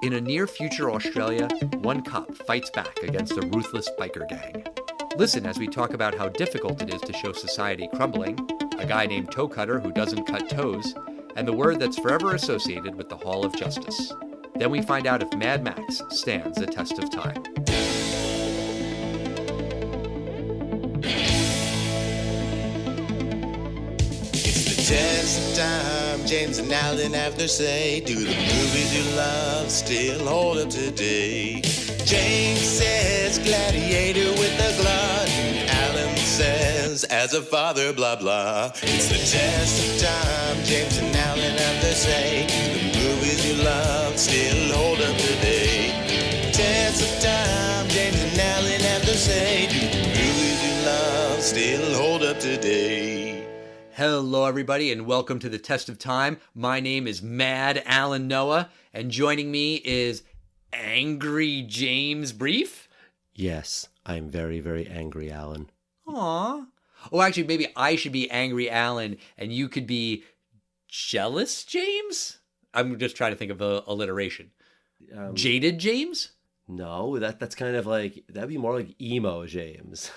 In a near-future Australia, one cop fights back against a ruthless biker gang. Listen as we talk about how difficult it is to show society crumbling, a guy named Toecutter who doesn't cut toes, and the word that's forever associated with the Hall of Justice. Then we find out if Mad Max stands the test of time. Test of time, James and Alan have their say. Do the movies you love still hold up today? James says gladiator with the glutton. Alan says as a father, blah blah. It's the test of time, James and Alan have their say. Do the movies you love still hold up today? Test of time, James and Alan have their say. Do the movies you love still hold up today? Hello, everybody, and welcome to the Test of Time. My name is Mad Alan Noah, and joining me is Angry James Brief. Yes, I'm very, very angry, Alan. Aw. Oh, actually, maybe I should be Angry Alan, and you could be Jealous James? I'm just trying to think of a alliteration. Jaded James? No, that's kind of like, that'd be more like emo James.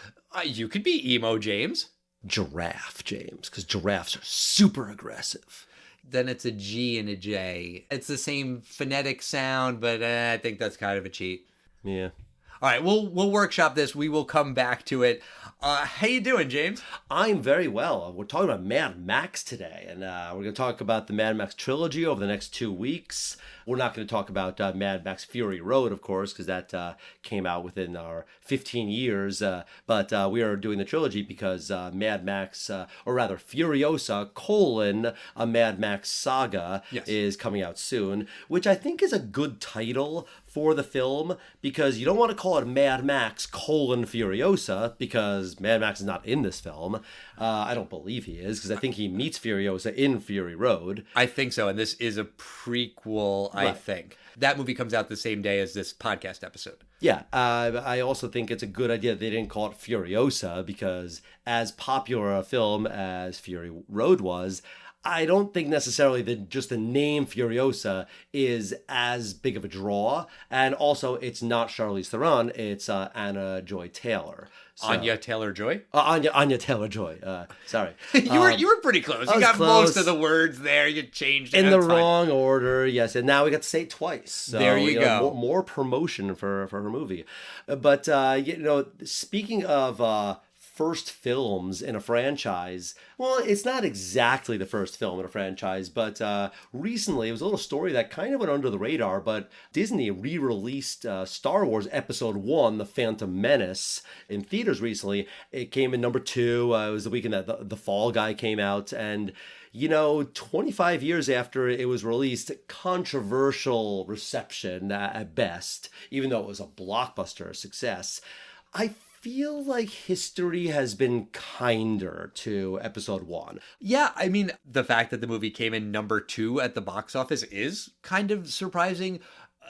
You could be Emo James. Giraffe James, because giraffes are super aggressive. Then it's a G and a J. It's the same phonetic sound, but I think that's kind of a cheat. Yeah. All right, we'll workshop this. We will come back to it. How you doing, James? I'm very well. We're talking about Mad Max today, and we're going to talk about the Mad Max trilogy over the next 2 weeks. We're not going to talk about Mad Max Fury Road, of course, because that came out within our 15 years. But we are doing the trilogy because Mad Max, or rather Furiosa, a Mad Max saga, yes, is coming out soon, which I think is a good title for the film, because you don't want to call it Mad Max Furiosa, because Mad Max is not in this film. I don't believe he is, because I think he meets Furiosa in Fury Road. I think so, and this is a prequel, I think. That movie comes out the same day as this podcast episode. Yeah, I also think it's a good idea they didn't call it Furiosa, because as popular a film as Fury Road was, I don't think necessarily that just the name Furiosa is as big of a draw. And also, it's not Charlize Theron, it's Anna Joy Taylor. So, Anya Taylor-Joy? Anya Taylor-Joy. Sorry. You were pretty close. You got close. Most of the words there. You changed it. In the wrong order, yes. And now we got to say it twice. So, there you go. More promotion for her movie. But, speaking of first films in a franchise, well, it's not exactly the first film in a franchise, but recently it was a little story that kind of went under the radar, but Disney re-released Star Wars Episode 1, The Phantom Menace, in theaters recently. It came in number 2. It was the weekend that the Fall Guy came out, and 25 years after it was released, controversial reception at best, even though it was a blockbuster success. I feel like history has been kinder to Episode 1. Yeah, I mean, the fact that the movie came in number 2 at the box office is kind of surprising,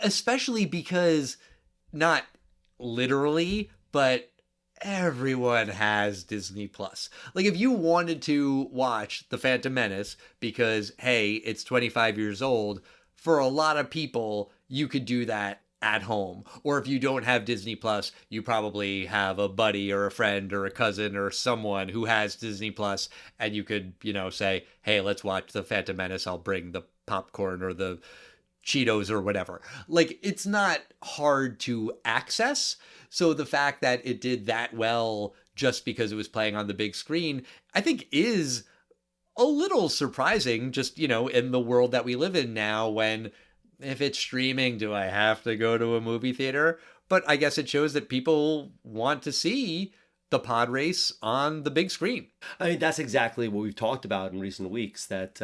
especially because, not literally, but everyone has Disney Plus. Like, if you wanted to watch The Phantom Menace because, hey, it's 25 years old, for a lot of people, you could do that at home. Or if you don't have Disney Plus, you probably have a buddy or a friend or a cousin or someone who has Disney Plus, and you could, say, hey, let's watch The Phantom Menace. I'll bring the popcorn or the Cheetos or whatever. Like, it's not hard to access. So the fact that it did that well just because it was playing on the big screen, I think is a little surprising, just, in the world that we live in now, when if it's streaming, do I have to go to a movie theater? But I guess it shows that people want to see the pod race on the big screen. I mean, that's exactly what we've talked about in recent weeks, that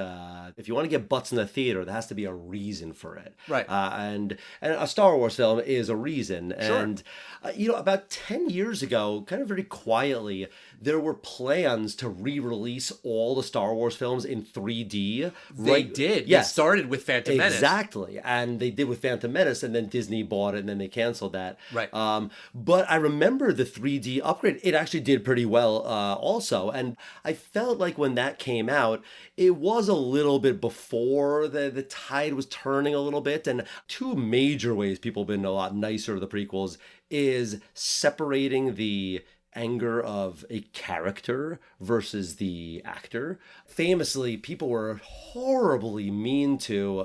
if you want to get butts in the theater, there has to be a reason for it. Right. And a Star Wars film is a reason. Sure. And, about 10 years ago, kind of very quietly, there were plans to re-release all the Star Wars films in 3D. They did. Yes. It started with Phantom Menace. Exactly. And they did with Phantom Menace, and then Disney bought it, and then they canceled that. Right. But I remember the 3D upgrade. It actually did pretty well also. And I felt like when that came out, it was a little bit before the tide was turning a little bit. And two major ways people have been a lot nicer to the prequels is separating the anger of a character versus the actor. Famously, people were horribly mean to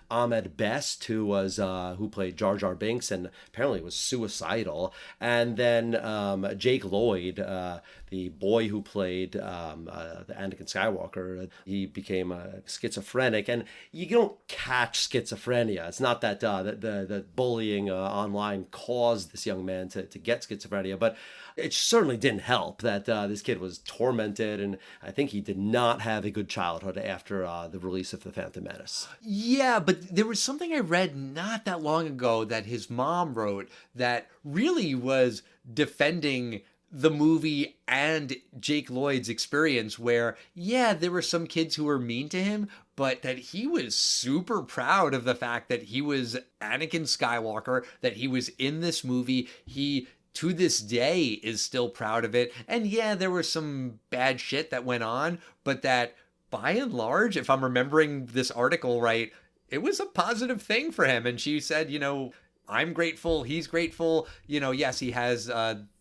Ahmed Best, who played Jar Jar Binks, and apparently was suicidal. And then Jake Lloyd, the boy who played the Anakin Skywalker, he became schizophrenic. And you don't catch schizophrenia. It's not that the bullying online caused this young man to get schizophrenia, but it certainly didn't help that this kid was tormented, and I think he did not have a good childhood after the release of The Phantom Menace. Yeah, but there was something I read not that long ago that his mom wrote that really was defending the movie and Jake Lloyd's experience where, yeah, there were some kids who were mean to him, but that he was super proud of the fact that he was Anakin Skywalker, that he was in this movie. He, to this day, is still proud of it. And yeah, there was some bad shit that went on, but that by and large, if I'm remembering this article right, it was a positive thing for him. And she said, I'm grateful, he's grateful. Yes, he has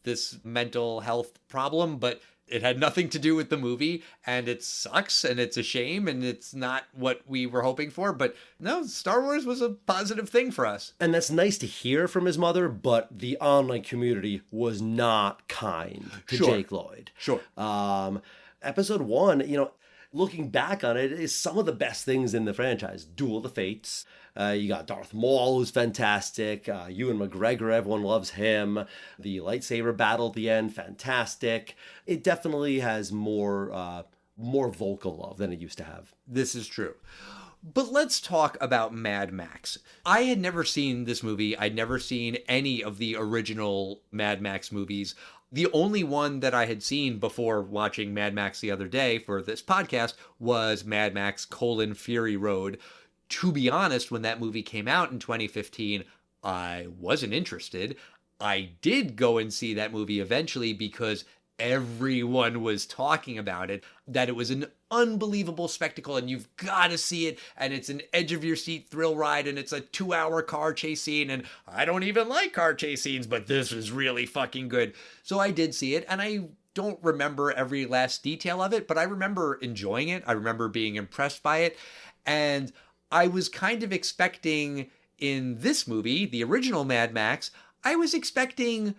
this mental health problem, but it had nothing to do with the movie, and it sucks, and it's a shame, and it's not what we were hoping for. But no, Star Wars was a positive thing for us. And that's nice to hear from his mother, but the online community was not kind to Jake Lloyd. Sure. Episode 1, looking back on it, is some of the best things in the franchise. Duel of the Fates. You got Darth Maul, who's fantastic. Ewan McGregor, everyone loves him. The lightsaber battle at the end, fantastic. It definitely has more vocal love than it used to have. This is true. But let's talk about Mad Max. I had never seen this movie. I'd never seen any of the original Mad Max movies. The only one that I had seen before watching Mad Max the other day for this podcast was Mad Max: Fury Road. To be honest, when that movie came out in 2015, I wasn't interested. I did go and see that movie eventually because everyone was talking about it, that it was an unbelievable spectacle and you've got to see it, and it's an edge of your seat thrill ride, and it's a 2-hour car chase scene, and I don't even like car chase scenes, but this is really fucking good. So I did see it, and I don't remember every last detail of it, but I remember enjoying it. I remember being impressed by it, and I was kind of expecting in this movie, the original Mad Max, I was expecting,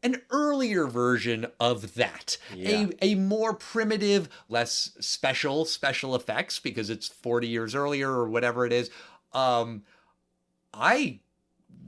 an earlier version of that. Yeah. A more primitive, less special effects because it's 40 years earlier or whatever it is. I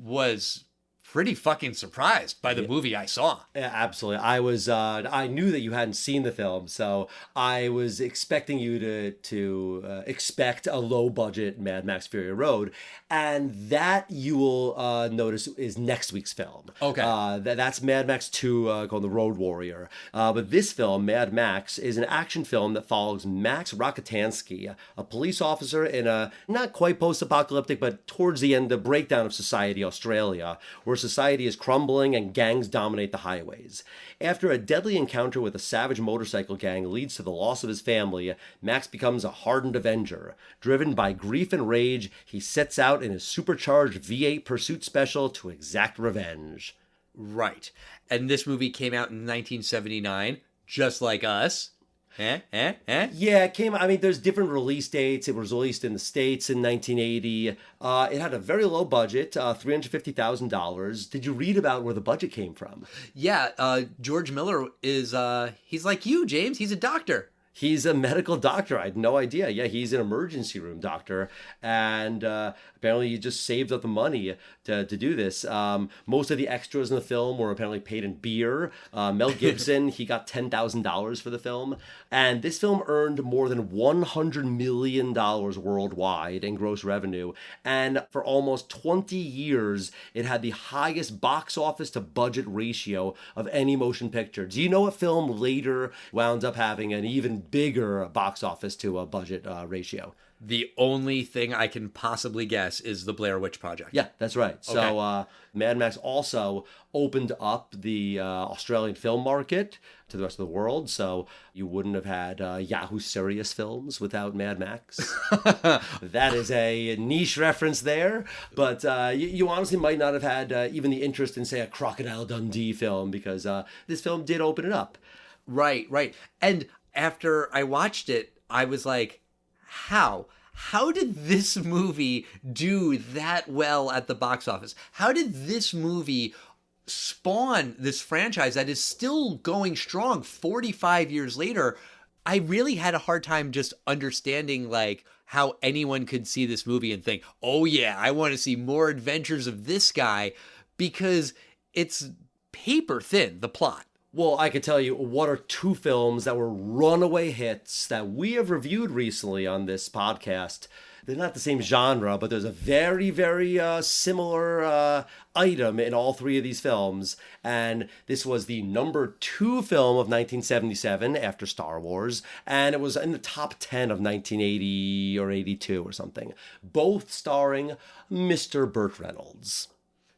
was pretty fucking surprised by the movie I saw. Yeah, absolutely. I knew that you hadn't seen the film, so I was expecting you to expect a low budget Mad Max Fury Road, and that you will notice is next week's film. Okay. That's Mad Max 2 called The Road Warrior. But this film, Mad Max, is an action film that follows Max Rockatansky, a police officer in a not quite post-apocalyptic, but towards the end, the breakdown of society, Australia, where society is crumbling and gangs dominate the highways. After a deadly encounter with a savage motorcycle gang leads to the loss of his family, Max becomes a hardened avenger. Driven by grief and rage, he sets out in his supercharged V8 Pursuit Special to exact revenge. Right. And this movie came out in 1979, just like us. Yeah, it came. There's different release dates. It was released in the States in 1980. It had a very low budget, $350,000. Did you read about where the budget came from? Yeah, George Miller is, he's like you, James. He's a doctor. He's a medical doctor. I had no idea. Yeah, he's an emergency room doctor. And apparently he just saved up the money to do this. Most of the extras in the film were apparently paid in beer. Mel Gibson, he got $10,000 for the film. And this film earned more than $100 million worldwide in gross revenue. And for almost 20 years, it had the highest box office to budget ratio of any motion picture. Do you know what film later wound up having an even bigger box office to a budget ratio? The only thing I can possibly guess is the Blair Witch Project. Yeah, that's right. So Okay. Mad Max also opened up the Australian film market to the rest of the world. So you wouldn't have had Yahoo Serious films without Mad Max. That is a niche reference there. But you honestly might not have had even the interest in, say, a Crocodile Dundee film because this film did open it up. Right, right. And after I watched it, I was like, how? How did this movie do that well at the box office? How did this movie spawn this franchise that is still going strong 45 years later? I really had a hard time just understanding like how anyone could see this movie and think, "Oh yeah, I want to see more adventures of this guy," because it's paper thin, the plot. Well, I could tell you what are two films that were runaway hits that we have reviewed recently on this podcast. They're not the same genre, but there's a very, very similar item in all three of these films. And this was the number 2 film of 1977 after Star Wars. And it was in the top 10 of 1980 or 82 or something. Both starring Mr. Burt Reynolds.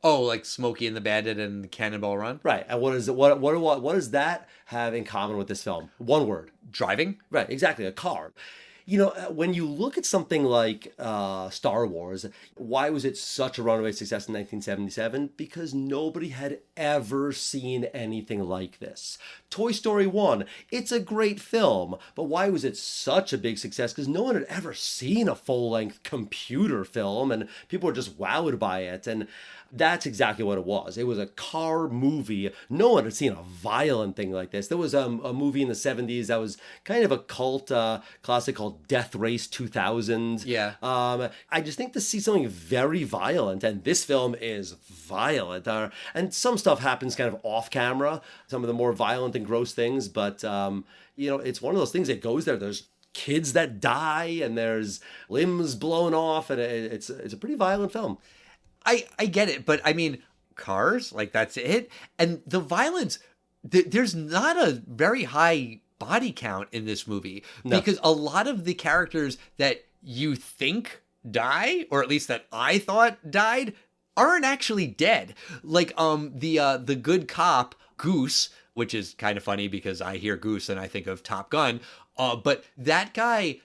Oh, like Smokey and the Bandit and Cannonball Run? Right. And what is it? What does that have in common with this film? One word. Driving? Right. Exactly. A car. You know, when you look at something like Star Wars, why was it such a runaway success in 1977? Because nobody had ever seen anything like this. Toy Story 1, it's a great film, but why was it such a big success? Because no one had ever seen a full-length computer film, and people were just wowed by it. And that's exactly what it was. It was a car movie. No one had seen a violent thing like this. There was a movie in the 70s that was kind of a cult classic called Death Race 2000. Yeah. I just think to see something very violent, and this film is violent. And some stuff happens kind of off camera, some of the more violent and gross things, but, it's one of those things that goes there. There's kids that die, and there's limbs blown off, and it's a pretty violent film. I get it, but I mean, cars, like that's it. And the violence, there's not a very high body count in this movie because a lot of the characters that you think die, or at least that I thought died, aren't actually dead. Like the good cop, Goose, which is kind of funny because I hear Goose and I think of Top Gun. But that guy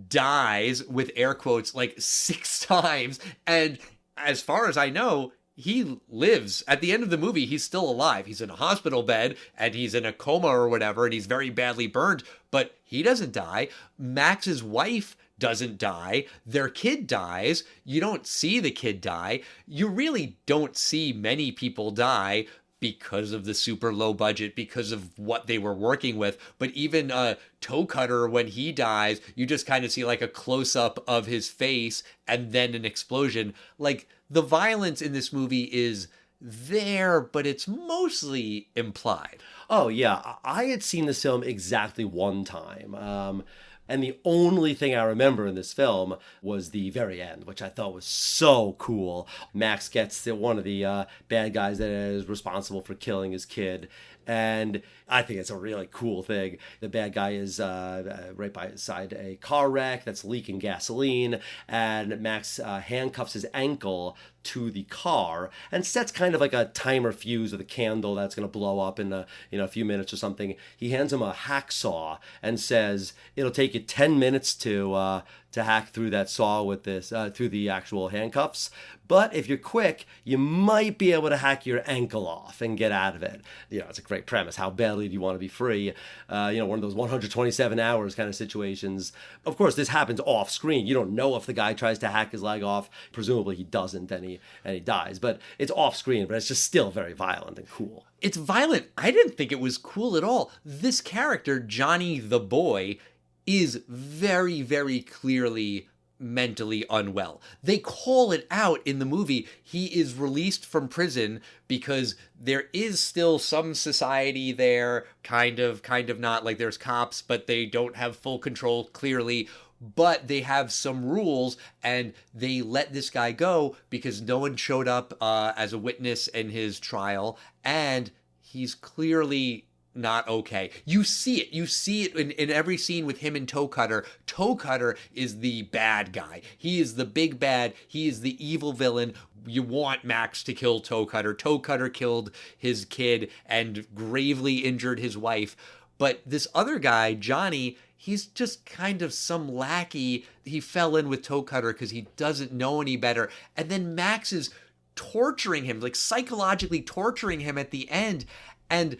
dies with air quotes like 6 times, and as far as I know, he lives. At the end of the movie, he's still alive. He's in a hospital bed, and he's in a coma or whatever, and he's very badly burned, but he doesn't die. Max's wife doesn't die. Their kid dies. You don't see the kid die. You really don't see many people die because of the super low budget, because of what they were working with. But even Toecutter, when he dies, you just kind of see like a close-up of his face and then an explosion. Like, the violence in this movie is there, but it's mostly implied. Oh, yeah. I had seen this film exactly one time. And the only thing I remember in this film was the very end, which I thought was so cool. Max gets one of the bad guys that is responsible for killing his kid. And I think it's a really cool thing. The bad guy is right beside a car wreck that's leaking gasoline, and Max handcuffs his ankle to the car and sets kind of like a timer fuse with a candle that's going to blow up in a few minutes or something. He hands him a hacksaw and says, "It'll take you 10 minutes to hack through that saw with this through the actual handcuffs. But if you're quick, you might be able to hack your ankle off and get out of it." It's a great premise. How badly do you want to be free? One of those 127 hours kind of situations. Of course, this happens off screen. You don't know if the guy tries to hack his leg off. Presumably he doesn't, and he dies. But it's off screen, but it's just still very violent and cool. It's violent. I didn't think it was cool at all. This character, Johnny the Boy, is very, very clearly mentally unwell. They call it out in the movie. He is released from prison because there is still some society there, kind of not. Like, there's cops, but they don't have full control clearly. But they have some rules, and they let this guy go because no one showed up as a witness in his trial, and he's clearly not okay. You see it. You see it in every scene with him and Toecutter. Toecutter is the bad guy. He is the big bad. He is the evil villain. You want Max to kill Toecutter. Toecutter killed his kid and gravely injured his wife. But this other guy, Johnny, he's just kind of some lackey. He fell in with Toecutter because he doesn't know any better. And then Max is torturing him, like psychologically torturing him at the end. And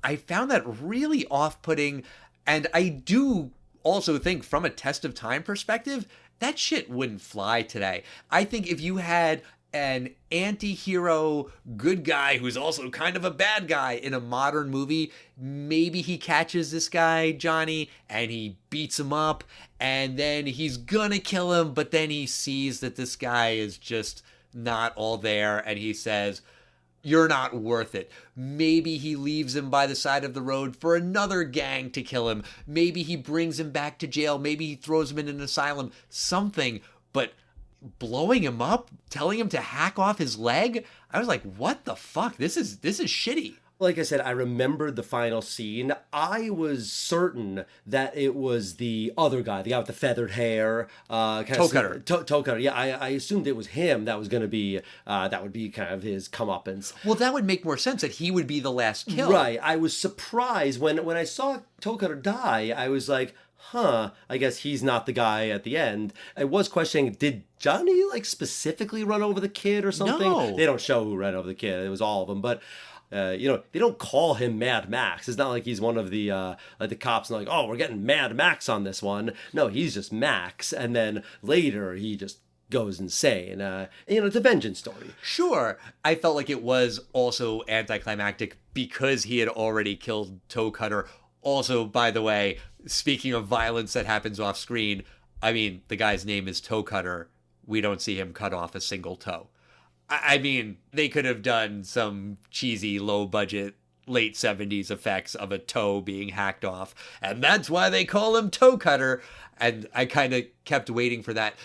I found that really off-putting, and I do also think from a test of time perspective, that shit wouldn't fly today. I think if you had an anti-hero good guy who's also kind of a bad guy in a modern movie, maybe he catches this guy, Johnny, and he beats him up, and then he's gonna kill him, but then he sees that this guy is just not all there, and he says, "You're not worth it." Maybe he leaves him by the side of the road for another gang to kill him. Maybe he brings him back to jail. Maybe he throws him in an asylum. Something. But blowing him up, telling him to hack off his leg, I was like, what the fuck? This is shitty. Like I said, I remembered the final scene. I was certain that it was the other guy, the guy with the feathered hair. Toecutter. Toecutter. Yeah, I assumed it was him that was going to be, that would be kind of his comeuppance. Well, that would make more sense that he would be the last kill. Right. I was surprised when I saw Toecutter die. I was like, I guess he's not the guy at the end. I was questioning, did Johnny like specifically run over the kid or something? No. They don't show who ran over the kid. It was all of them. But they don't call him Mad Max. It's not like he's one of the like the cops and like, oh, we're getting Mad Max on this one. No, he's just Max. And then later he just goes insane. It's a vengeance story. Sure. I felt like it was also anticlimactic because he had already killed Toecutter. Also, by the way, speaking of violence that happens off screen, I mean, the guy's name is Toecutter. We don't see him cut off a single toe. I mean, they could have done some cheesy, low-budget, late 70s effects of a toe being hacked off, and that's why they call him Toecutter, and I kind of kept waiting for that.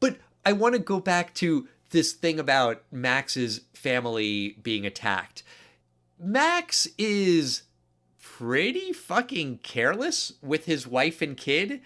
But I want to go back to this thing about Max's family being attacked. Max is pretty fucking careless with his wife and kid,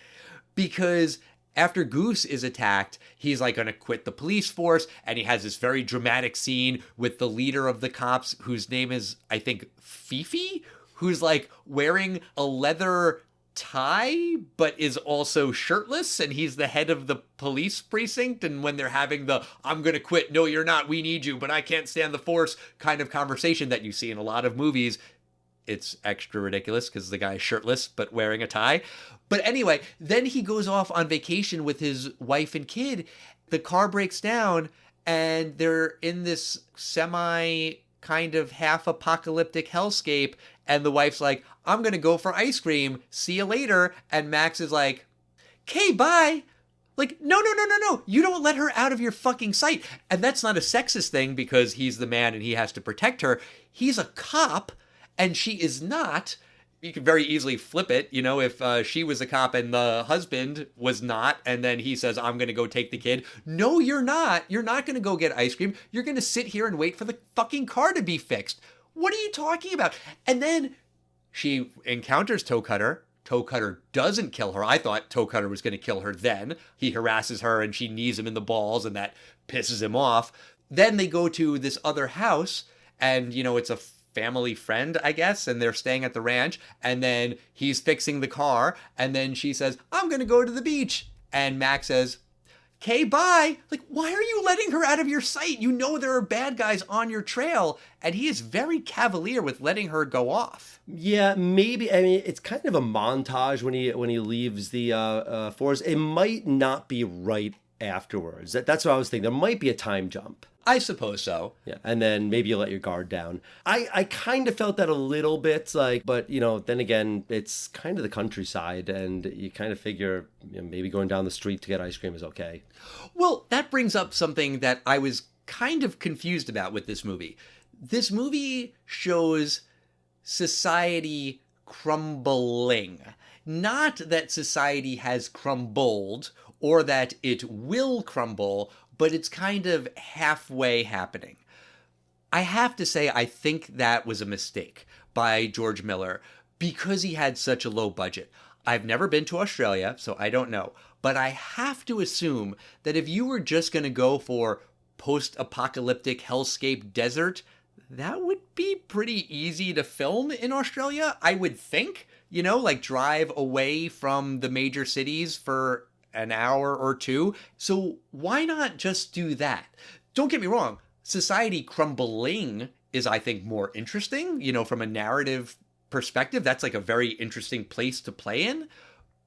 because after Goose is attacked, he's like going to quit the police force, and he has this very dramatic scene with the leader of the cops, whose name is, I think, Fifi, who's like wearing a leather tie, but is also shirtless, and he's the head of the police precinct, and when they're having the, I'm going to quit, no you're not, we need you, but I can't stand the force kind of conversation that you see in a lot of movies, it's extra ridiculous because the guy's shirtless but wearing a tie. But anyway, then he goes off on vacation with his wife and kid. The car breaks down and they're in this semi kind of half apocalyptic hellscape. And the wife's like, I'm going to go for ice cream. See you later. And Max is like, okay, bye. Like, no. You don't let her out of your fucking sight. And that's not a sexist thing because he's the man and he has to protect her. He's a cop. And she is not. You could very easily flip it, if she was a cop and the husband was not, and then he says, I'm going to go take the kid. No, you're not. You're not going to go get ice cream. You're going to sit here and wait for the fucking car to be fixed. What are you talking about? And then she encounters Toecutter. Toecutter doesn't kill her. I thought Toecutter was going to kill her then. He harasses her and she knees him in the balls, and that pisses him off. Then they go to this other house, and, it's a family friend, I guess, and they're staying at the ranch, and then he's fixing the car, and then she says, I'm gonna go to the beach, and Max says, okay, bye. Like, why are you letting her out of your sight? You know there are bad guys on your trail, and he is very cavalier with letting her go off. Yeah, maybe. I mean, it's kind of a montage when he leaves the forest. It might not be right afterwards. That's what I was thinking. There might be a time jump. I suppose so. Yeah, and then maybe you let your guard down. I kind of felt that a little bit, but then again, it's kind of the countryside, and you kind of figure maybe going down the street to get ice cream is okay. Well, that brings up something that I was kind of confused about with this movie. This movie shows society crumbling. Not that society has crumbled or that it will crumble, but it's kind of halfway happening. I have to say, I think that was a mistake by George Miller, because he had such a low budget. I've never been to Australia, so I don't know. But I have to assume that if you were just going to go for post-apocalyptic hellscape desert, that would be pretty easy to film in Australia, I would think. Like drive away from the major cities for an hour or two. So why not just do that? Don't get me wrong. Society crumbling is, I think, more interesting, from a narrative perspective. That's like a very interesting place to play in.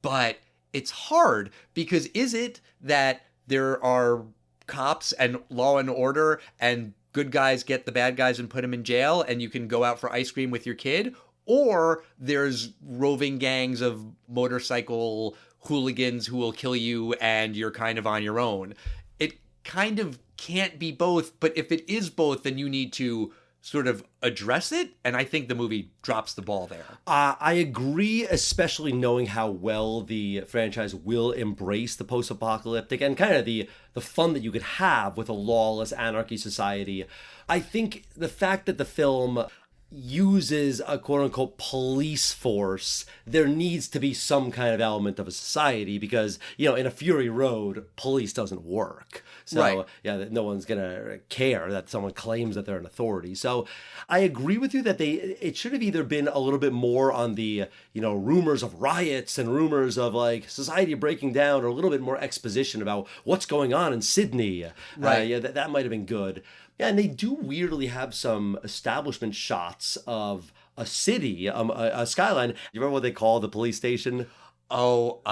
But it's hard because is it that there are cops and law and order and good guys get the bad guys and put them in jail and you can go out for ice cream with your kid? Or there's roving gangs of motorcycle hooligans who will kill you and you're kind of on your own. It kind of can't be both, but if it is both, then you need to sort of address it, and I think the movie drops the ball there. I agree, especially knowing how well the franchise will embrace the post-apocalyptic and kind of the fun that you could have with a lawless anarchy society. I think the fact that the film uses a quote-unquote police force, there needs to be some kind of element of a society because, in a Fury Road, police doesn't work. So, right. Yeah, no one's going to care that someone claims that they're an authority. So I agree with you that it should have either been a little bit more on the, rumors of riots and rumors of like society breaking down, or a little bit more exposition about what's going on in Sydney. Right. That might have been good. Yeah, and they do weirdly have some establishment shots of a city, a skyline. You remember what they call the police station? Oh,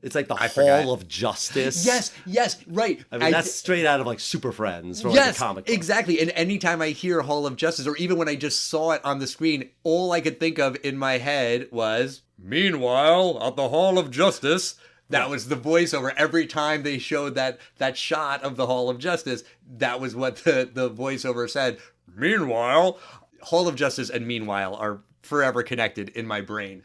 it's like the I Hall forgot. of Justice. Yes, right. I mean, that's straight out of like Super Friends from yes, like the comic book. Exactly. And anytime I hear Hall of Justice, or even when I just saw it on the screen, all I could think of in my head was, meanwhile, at the Hall of Justice. That was the voiceover. Every time they showed that shot of the Hall of Justice, that was what the voiceover said. Meanwhile, Hall of Justice and Meanwhile are forever connected in my brain.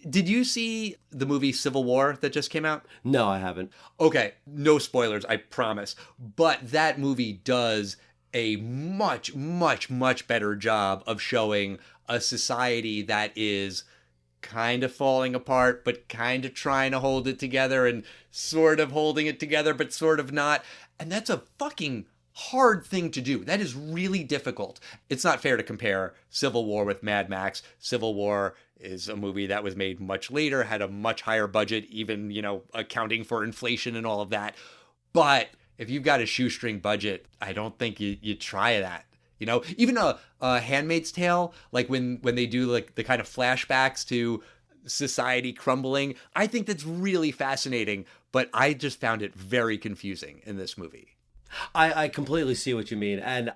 Did you see the movie Civil War that just came out? No, I haven't. Okay, no spoilers, I promise. But that movie does a much, much, much better job of showing a society that is kind of falling apart, but kind of trying to hold it together, and sort of holding it together, but sort of not. And that's a fucking hard thing to do. That is really difficult. It's not fair to compare Civil War with Mad Max. Civil War is a movie that was made much later, had a much higher budget, even, accounting for inflation and all of that. But if you've got a shoestring budget, I don't think you try that. Even a Handmaid's Tale, like when they do like the kind of flashbacks to society crumbling, I think that's really fascinating, but I just found it very confusing in this movie. I completely see what you mean. And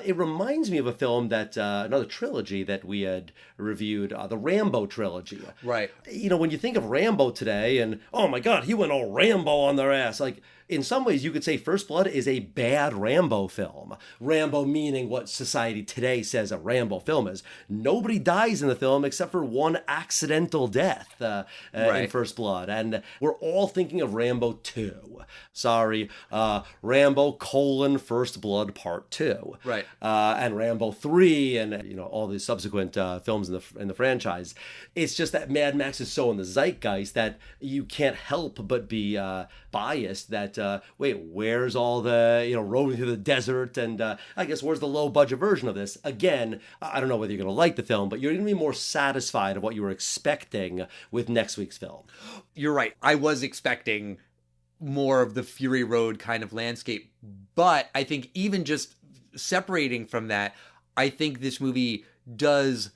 it reminds me of a film that, another trilogy that we had reviewed, the Rambo trilogy. Right. When you think of Rambo today and, oh my God, he went all Rambo on their ass. Like, in some ways, you could say First Blood is a bad Rambo film. Rambo meaning what society today says a Rambo film is. Nobody dies in the film except for one accidental death in First Blood. And we're all thinking of Rambo 2. Sorry, Rambo : First Blood Part 2. Right. And Rambo 3 and, all the subsequent films in the franchise. It's just that Mad Max is so in the zeitgeist that you can't help but be biased that, wait, where's all the, roving through the desert, and I guess where's the low budget version of this? Again, I don't know whether you're going to like the film, but you're going to be more satisfied of what you were expecting with next week's film. You're right. I was expecting more of the Fury Road kind of landscape, but I think even just separating from that, I think this movie does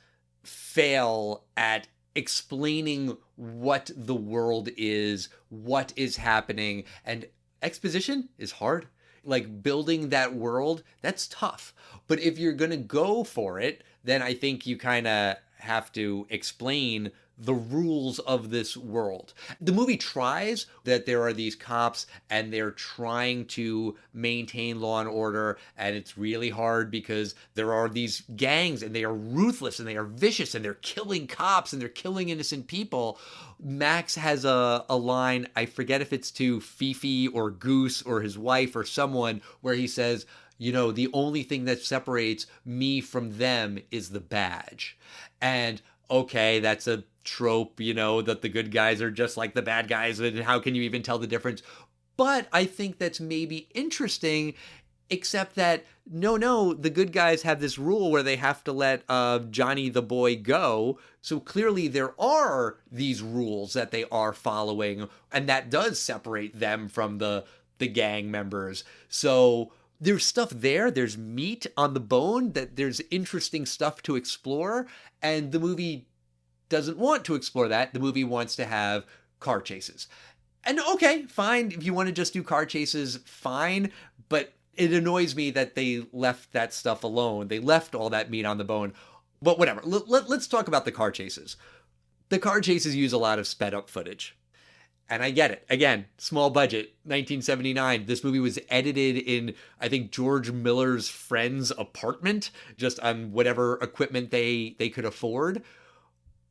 fail at explaining what the world is, what is happening, and exposition is hard. Like building that world, that's tough. But if you're going to go for it, then I think you kind of have to explain the rules of this world. The movie tries that there are these cops and they're trying to maintain law and order, and it's really hard because there are these gangs and they are ruthless and they are vicious and they're killing cops and they're killing innocent people. Max has a line, I forget if it's to Fifi or Goose or his wife or someone, where he says, the only thing that separates me from them is the badge. And okay, that's a trope, that the good guys are just like the bad guys, and how can you even tell the difference? But I think that's maybe interesting, except that no, the good guys have this rule where they have to let Johnny the boy go. So clearly there are these rules that they are following, and that does separate them from the gang members. So there's stuff there. There's meat on the bone, that there's interesting stuff to explore, and the movie doesn't want to explore that. The movie wants to have car chases. And okay, fine. If you want to just do car chases, fine. But it annoys me that they left that stuff alone. They left all that meat on the bone. But whatever. Let's talk about the car chases. The car chases use a lot of sped up footage. And I get it. Again, small budget, 1979. This movie was edited in, I think, George Miller's friend's apartment, just on whatever equipment they could afford.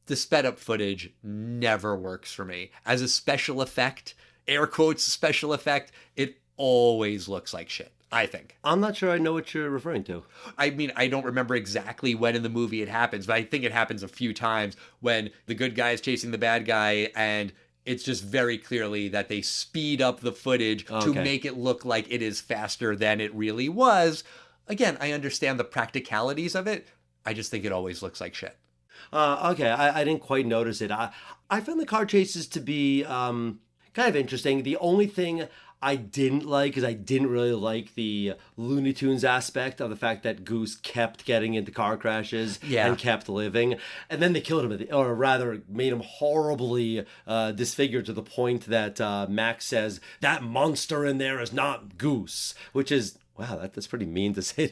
The sped up footage never works for me. As a special effect, air quotes special effect, it always looks like shit, I think. I'm not sure I know what you're referring to. I mean, I don't remember exactly when in the movie it happens, but I think it happens a few times when the good guy is chasing the bad guy, and it's just very clearly that they speed up the footage to make it look like it is faster than it really was. Again, I understand the practicalities of it. I just think it always looks like shit. Okay, I didn't quite notice it. I found the car chases to be kind of interesting. The only thing I didn't like is I didn't really like the Looney Tunes aspect of the fact that Goose kept getting into car crashes and kept living. And then they killed him, or rather made him horribly disfigured to the point that Max says, that monster in there is not Goose, which is... Wow, that's pretty mean to say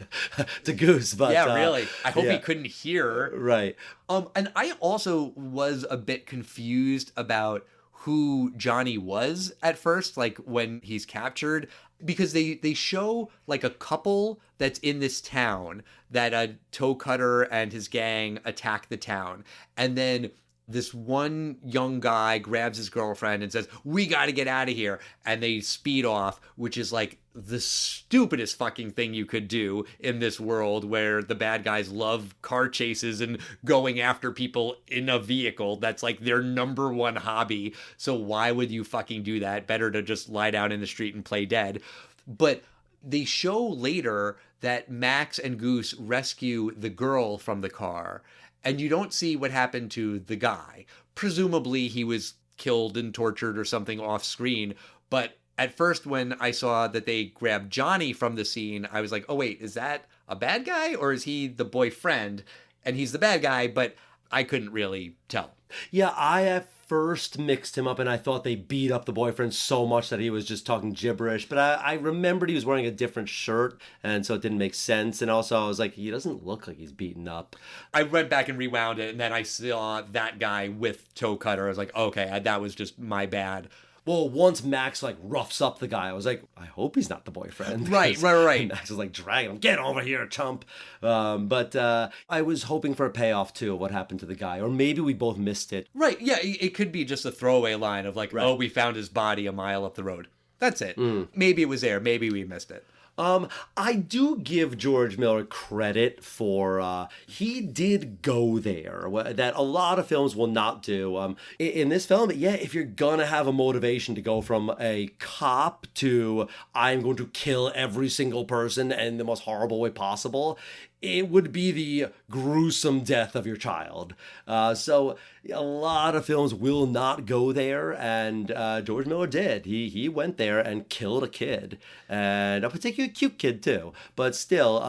to Goose, but yeah, really. I hope he couldn't hear. Right. And I also was a bit confused about who Johnny was at first, like when he's captured, because they show like a couple that's in this town that a Toecutter and his gang attack the town, and then this one young guy grabs his girlfriend and says, we got to get out of here. And they speed off, which is like the stupidest fucking thing you could do in this world where the bad guys love car chases and going after people in a vehicle. That's like their number one hobby. So why would you fucking do that? Better to just lie down in the street and play dead. But they show later that Max and Goose rescue the girl from the car. And you don't see what happened to the guy. Presumably he was killed and tortured or something off screen. But at first when I saw that they grabbed Johnny from the scene, I was like, oh wait, is that a bad guy or is he the boyfriend? And he's the bad guy, but I couldn't really tell. Yeah, I at first mixed him up and I thought they beat up the boyfriend so much that he was just talking gibberish. But I remembered he was wearing a different shirt, and so it didn't make sense. And also I was like, he doesn't look like he's beaten up. I went back and rewound it, and then I saw that guy with Toecutter. I was like, okay, that was just my bad. Well, once Max like roughs up the guy, I was like, I hope he's not the boyfriend. Right. Max is like dragging him, get over here, chump. But I was hoping for a payoff too of what happened to the guy, or maybe we both missed it. Right. Yeah, it could be just a throwaway line of like, oh, we found his body a mile up the road. That's it. Maybe it was there. Maybe we missed it. I do give George Miller credit for he did go there that a lot of films will not do. In this film, if you're gonna have a motivation to go from a cop to I'm going to kill every single person in the most horrible way possible, it would be the gruesome death of your child. So a lot of films will not go there, and George Miller did. He went there and killed a kid, and a particularly cute kid too. But still,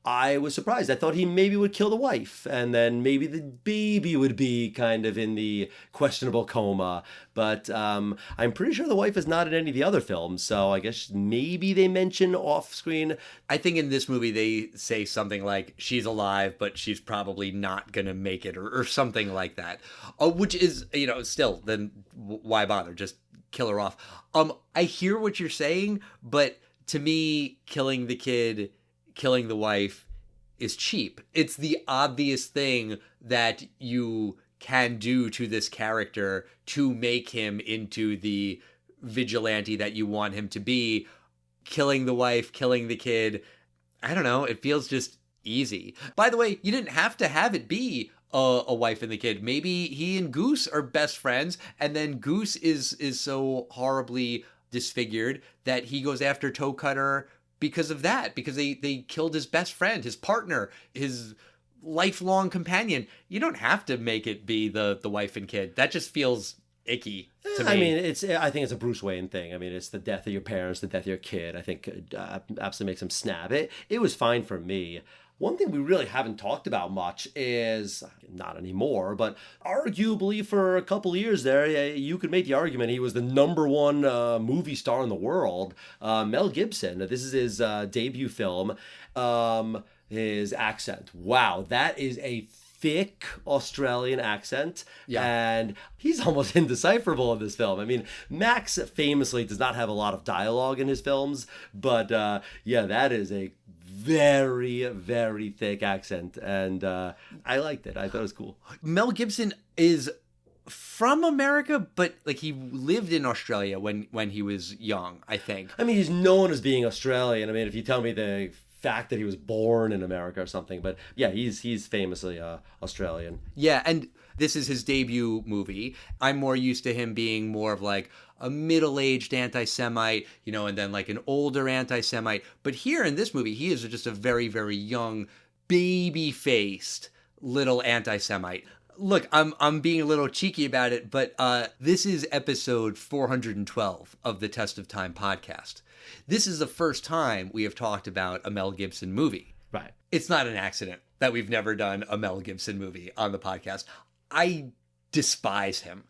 I was surprised. I thought he maybe would kill the wife, and then maybe the baby would be kind of in the questionable coma. But I'm pretty sure the wife is not in any of the other films, so I guess maybe they mention off screen. I think in this movie they say something like, she's alive, but she's probably not going to make it, or something like that. Which is, still, then why bother? Just kill her off. I hear what you're saying, but to me, killing the kid, killing the wife is cheap. It's the obvious thing that you can do to this character to make him into the vigilante that you want him to be. Killing the wife, killing the kid, I don't know, it feels just easy. By the way, you didn't have to have it be a wife and the kid. Maybe he and Goose are best friends, and then Goose is so horribly disfigured that he goes after Toecutter because of that, because they killed his best friend, his partner, his lifelong companion. You don't have to make it be the wife and kid. That just feels icky to me. I mean, I think it's a Bruce Wayne thing. I mean, it's the death of your parents, the death of your kid. I think absolutely makes him snap. It was fine for me. One thing we really haven't talked about much is, not anymore, but arguably for a couple of years there, you could make the argument he was the number one movie star in the world. Mel Gibson. This is his debut film. His accent. Wow, that is a thick Australian accent, and he's almost indecipherable in this film. I mean, Max famously does not have a lot of dialogue in his films, but that is a very, very thick accent, and I liked it. I thought it was cool. Mel Gibson is from America, but like he lived in Australia when he was young, I think. I mean, he's known as being Australian. I mean, if you tell me the fact that he was born in America or something, but yeah, he's famously Australian. Yeah, and this is his debut movie. I'm more used to him being more of like a middle-aged anti-Semite, and then like an older anti-Semite. But here in this movie, he is just a very, very young, baby-faced little anti-Semite. Look, I'm being a little cheeky about it, but this is episode 412 of the Test of Time podcast. This is the first time we have talked about a Mel Gibson movie. Right. It's not an accident that we've never done a Mel Gibson movie on the podcast. I despise him.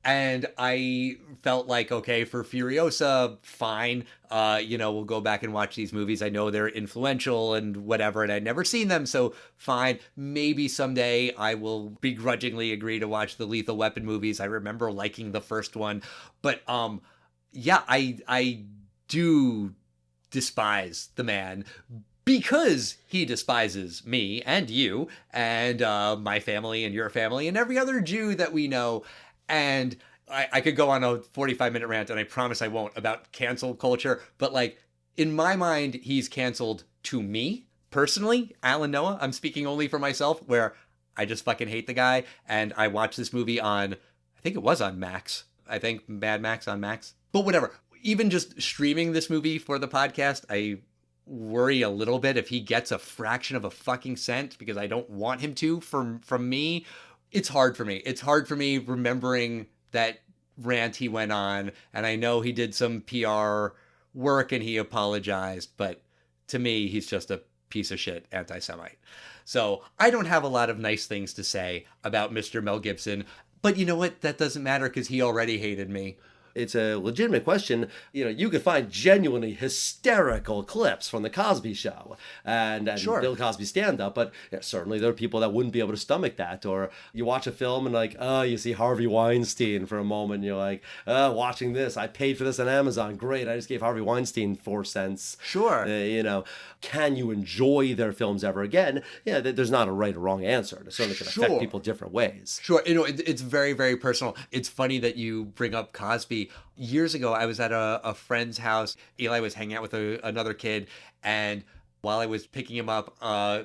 And I felt like, okay, for Furiosa, fine. We'll go back and watch these movies. I know they're influential and whatever, and I'd never seen them, so fine. Maybe someday I will begrudgingly agree to watch the Lethal Weapon movies. I remember liking the first one. But, I do despise the man because he despises me and you and my family and your family and every other Jew that we know. And I could go on a 45-minute rant, and I promise I won't, about cancel culture. But like, in my mind, he's canceled to me personally, Alan Noah. I'm speaking only for myself, where I just fucking hate the guy. And I watched this movie on, I think it was on Max. I think Mad Max on Max. But whatever. Even just streaming this movie for the podcast, I worry a little bit if he gets a fraction of a fucking cent, because I don't want him to from me. It's hard for me. It's hard for me remembering that rant he went on, and I know he did some PR work and he apologized, but to me, he's just a piece of shit anti-Semite. So I don't have a lot of nice things to say about Mr. Mel Gibson, but you know what? That doesn't matter because he already hated me. It's a legitimate question. You could find genuinely hysterical clips from The Cosby Show and sure. Bill Cosby stand-up, but certainly there are people that wouldn't be able to stomach that. Or you watch a film and like, you see Harvey Weinstein for a moment, and you're like, watching this, I paid for this on Amazon. Great, I just gave Harvey Weinstein 4 cents. Sure. Can you enjoy their films ever again? Yeah, there's not a right or wrong answer. It certainly can affect people different ways. Sure. It's very, very personal. It's funny that you bring up Cosby. Years ago, I was at a friend's house. Eli was hanging out with another kid, and while I was picking him up,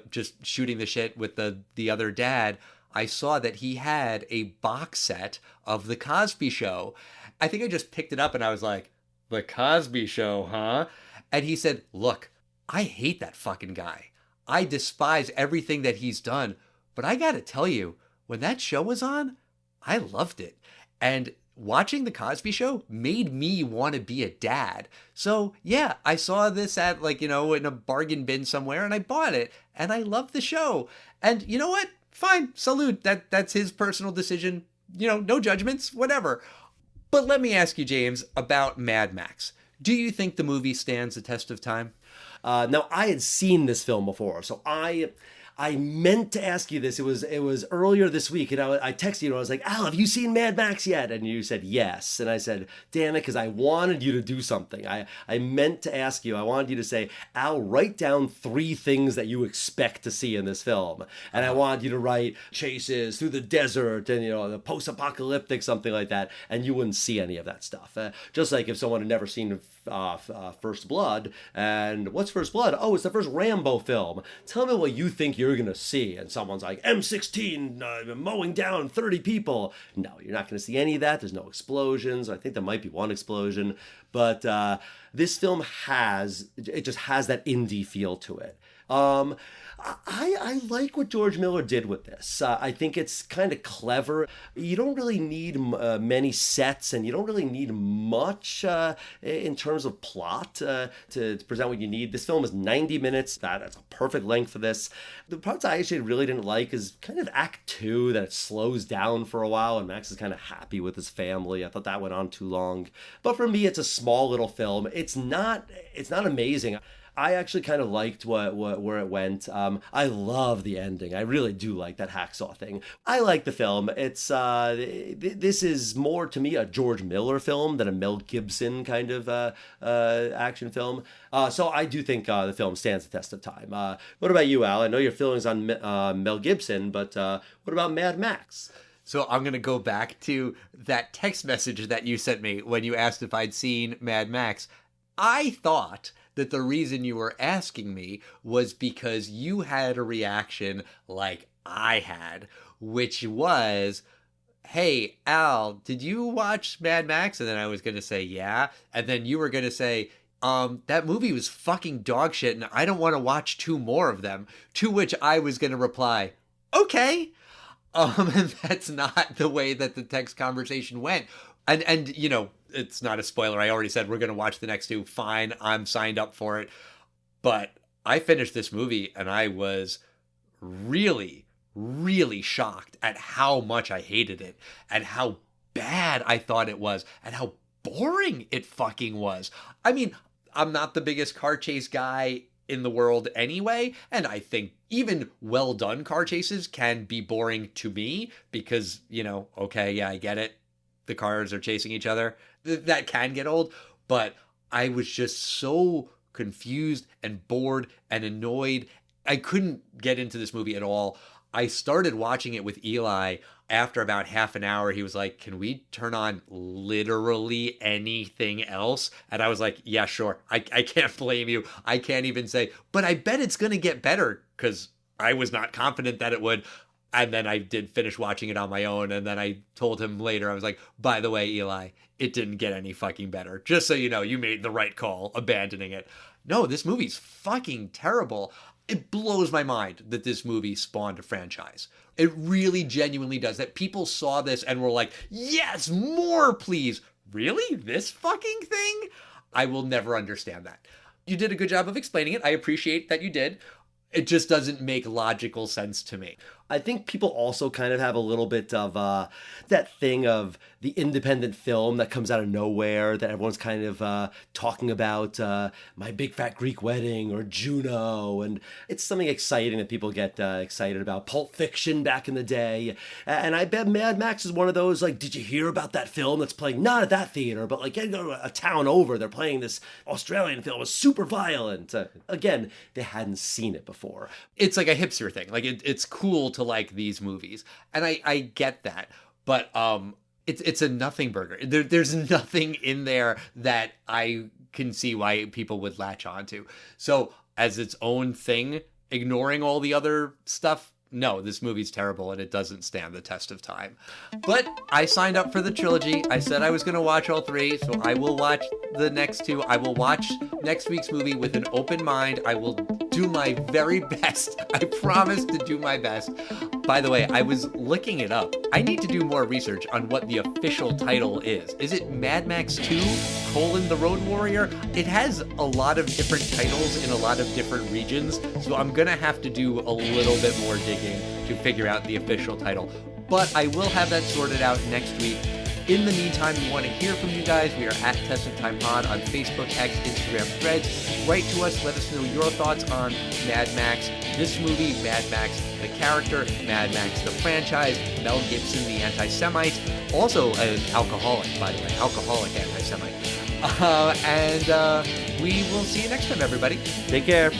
just shooting the shit with the other dad, I saw that he had a box set of The Cosby Show. I think I just picked it up and I was like, The Cosby Show, huh? And he said, look, I hate that fucking guy. I despise everything that he's done. But I gotta tell you, when that show was on, I loved it. And watching The Cosby Show made me want to be a dad. So yeah, I saw this at in a bargain bin somewhere, and I bought it, and I love the show. And you know what? Fine, salute. That's his personal decision. No judgments, whatever. But let me ask you, James, about Mad Max. Do you think the movie stands the test of time? Now, I had seen this film before, so I meant to ask you this. It was earlier this week, and I texted you, and I was like, Al, have you seen Mad Max yet? And you said yes. And I said, damn it, because I wanted you to do something. I meant to ask you. I wanted you to say, Al, write down 3 things that you expect to see in this film. And I wanted you to write chases through the desert and, the post-apocalyptic, something like that. And you wouldn't see any of that stuff. Just like if someone had never seen First Blood. And what's First Blood? Oh, it's the first Rambo film. Tell me what you think you're going to see. And someone's like, M16 mowing down 30 people. No, you're not going to see any of that. There's no explosions. I think there might be one explosion. But this film just has that indie feel to it. I like what George Miller did with this. I think it's kind of clever. You don't really need many sets, and you don't really need much in terms of plot to present what you need. This film is 90 minutes. That's a perfect length for this. The parts I actually really didn't like is kind of Act 2, that it slows down for a while, and Max is kind of happy with his family. I thought that went on too long. But for me, it's a small little film. It's not amazing. I actually kind of liked where it went. I love the ending. I really do like that hacksaw thing. I like the film. It's this is more to me a George Miller film than a Mel Gibson kind of action film. So I do think the film stands the test of time. What about you, Al? I know your feelings on Mel Gibson, but what about Mad Max? So I'm going to go back to that text message that you sent me when you asked if I'd seen Mad Max. I thought that the reason you were asking me was because you had a reaction like I had, which was, hey, Al, did you watch Mad Max? And then I was going to say, yeah. And then you were going to say, that movie was fucking dog shit and I don't want to watch 2 more of them. To which I was going to reply, okay. And that's not the way that the text conversation went. And you know, it's not a spoiler. I already said we're going to watch the next 2. Fine, I'm signed up for it. But I finished this movie and I was really, really shocked at how much I hated it and how bad I thought it was and how boring it fucking was. I mean, I'm not the biggest car chase guy in the world anyway, and I think even well done car chases can be boring to me because, you know, okay, yeah, I get it. The cars are chasing each other. That can get old, but I was just so confused and bored and annoyed. I couldn't get into this movie at all. I started watching it with Eli. After about half an hour, he was like, can we turn on literally anything else? And I was like, yeah, sure. I can't blame you. I can't even say, but I bet it's going to get better, because I was not confident that it would. And then I did finish watching it on my own. And then I told him later, I was like, by the way, Eli, it didn't get any fucking better. Just so you know, you made the right call abandoning it. No, this movie's fucking terrible. It blows my mind that this movie spawned a franchise. It really genuinely does. That people saw this and were like, yes, more, please. Really? This fucking thing? I will never understand that. You did a good job of explaining it. I appreciate that you did. It just doesn't make logical sense to me. I think people also kind of have a little bit of that thing of the independent film that comes out of nowhere that everyone's kind of talking about, My Big Fat Greek Wedding or Juno. And it's something exciting that people get excited about. Pulp Fiction back in the day. And I bet Mad Max is one of those, like, did you hear about that film that's playing, not at that theater, but like a town over, they're playing this Australian film. It's super violent. Again, they hadn't seen it before. It's like a hipster thing. Like it's cool to like these movies, and I get that, but it's a nothing burger. There's nothing in there that I can see why people would latch onto. So as its own thing, ignoring all the other stuff, no, this movie's terrible and it doesn't stand the test of time. But I signed up for the trilogy. I said I was going to watch all 3, so I will watch the next 2. I will watch next week's movie with an open mind. I will do my very best. I promise to do my best. By the way, I was looking it up. I need to do more research on what the official title is. Is it Mad Max 2, The Road Warrior? It has a lot of different titles in a lot of different regions, so I'm going to have to do a little bit more digging to figure out the official title. But I will have that sorted out next week. In the meantime, we want to hear from you guys. We are at Test of Time Pod on Facebook, X, Instagram, Threads. Write to us. Let us know your thoughts on Mad Max, this movie, Mad Max, the character, Mad Max, the franchise, Mel Gibson, the anti-Semite, also an alcoholic, by the way, alcoholic anti-Semite. And we will see you next time, everybody. Take care.